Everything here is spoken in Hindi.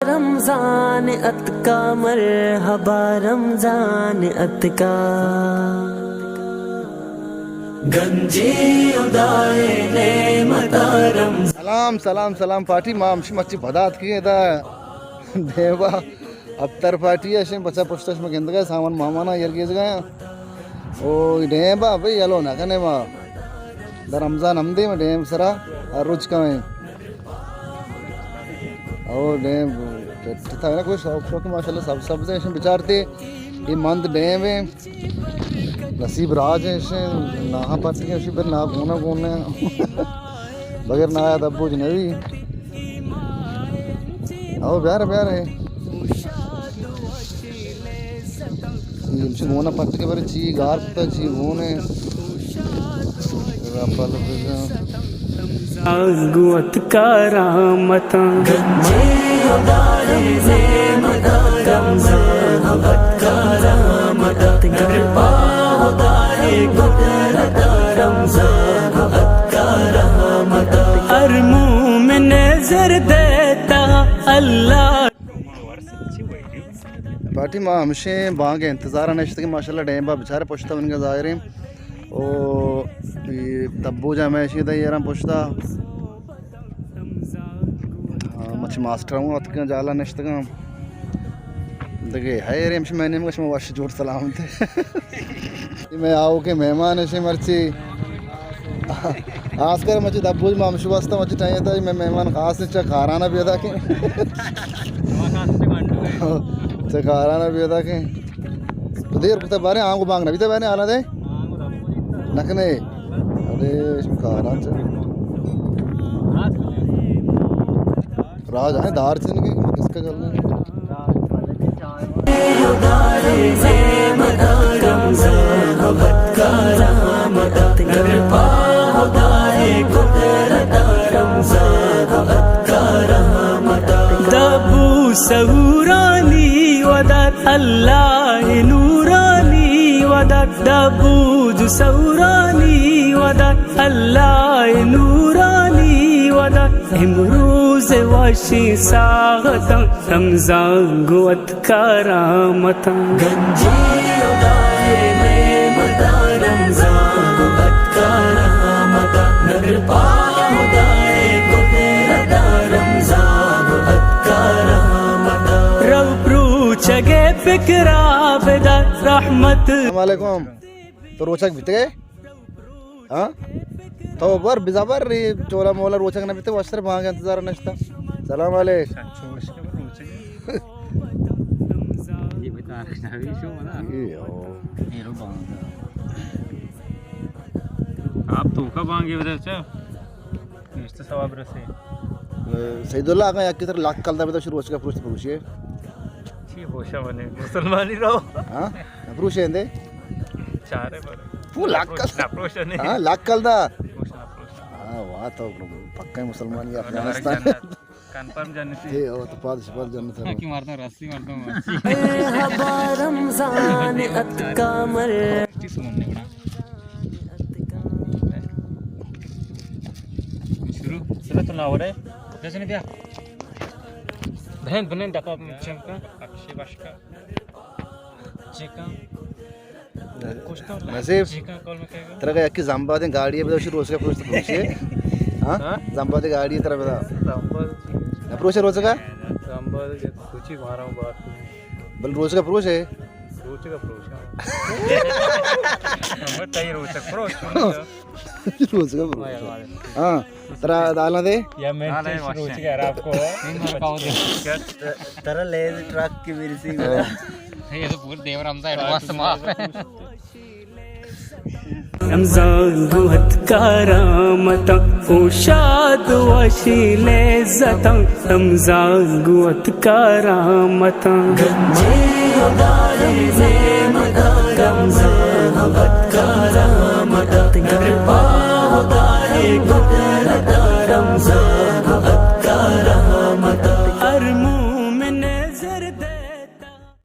रमजान अतका मरहबा रमजान अतका गंजी उदाए ने मता रमजान सलाम सलाम पार्टी मामशी मच्छी भदात की दा देवा अफ्तर पार्टी अशे बच्चा पुस्तक में गिंद गए सामान मामाना यरगेज गए ओ डेबा भाई यलो ना कने मा द रमजान हमदे में डेम सरा रुच का में ओ डेम था ना कोई शौक माशाल्लाह सब से ऐसे विचारते ये मंद डेम है नसीब राज है ऐसे ना पार्टी के ऐसे ना कोने बगैर ना आया दब्बू जनेवी आओ प्यार है ये मोना पत्ते के बारे ची गार पत्ता ची मोने रापल गुअत करामत गंजे उदारे ने मता रमजान करामत कृपा उदारे कुदरत रमजान करामत हर मुंह में नजर देता अल्लाह पार्टी माँ हमशे बांग के इंतज़ार नशत के माशाल्लाह डेम बा बेचारे पुछता उनके ज़ाहिर ओ तब्बू जा मैं शीदा यारा पुछता मच मास्टर हूँ अतक जाला नशत का देखे है यार हमशे मैंने मश वाश जोड़ सलाम थे मैं आओ के मेहमान ऐसे मर्ची खास कर मच तब्बू माँ हमशे वास्ता मच चाहिए था मैं मेहमान खास ने खाराना भी अदा के चकाराना भी अदा के तो देर कुत्ता बारे आंगो बांगना भी तो मैंने आला दे नखने अरे खारा च राज है दार से नहीं किसका करना दबू सहूरानी वदत अल्लाह नूरानी वदत दबूज सौरानी वदत अल्लाह नूरानी वदत इमरूज वशी सागत रमजान गुअत करामत गंजी उदाए में मता रमजान गुअत करामत कृपा उदाए कुदरत रमजान गुअत करामत रब प्रूछगे फिक्रा बेदा रहमत वालेकुम तो रोचक बीत गए हाँ तो बर बिजाबर रे चोला मोला रोचक ना बीते वस्त्र भाग इंतजार नश्ता सलाम वालेकुम ये बता रहा है शो ना ये रो बांग आप तो का बांगे उधर से इस सवाब रसे सईदुल्लाह का यार किधर लाख कल दा बेटा शुरू हो चुका पुरुष पुरुषे छी होशा बने मुसलमान ही रहो हाँ पुरुष है इंदे चार है पर वो लाख कल अप्रोच नहीं हाँ लाख कल दा अप्रोच हाँ वाह तो पक्का मुसलमान या अफगानिस्तान कंफर्म जानने से ये और तो पाद शिपाल जन्नत है कि मारता रस्सी मारता हबा रमजान अतका मर सुनने बड़ा शुरू तो ना हो रहा है जैसे नहीं दिया बहन बहन डका चंका अक्षय वाशका चेका नसीब चेका कॉल में कहेगा तेरा का यकी जंबा दे गाड़ी है बेटा शुरू हो चुका पुरुष पुरुषे हाँ जंबा दे गाड़ी है तेरा बेटा सांबर पुरुष है रोज का सांबर कुछ ही मारा हूँ बात बल रोज का पुरुष है रोज का हम तय रोज का पुरुष रोज का पुरुष हाँ तेरा दाला दे या मैं रोज का यार आपको तेरा ले ट्रक की मेरी सी ये तो पूरे देव रमजा एडवांस मार रमजान गुअत करामत उशाद वशीले जता रमजान गुअत करामत गंजे उदारे ने मता रमजान गुअत करामत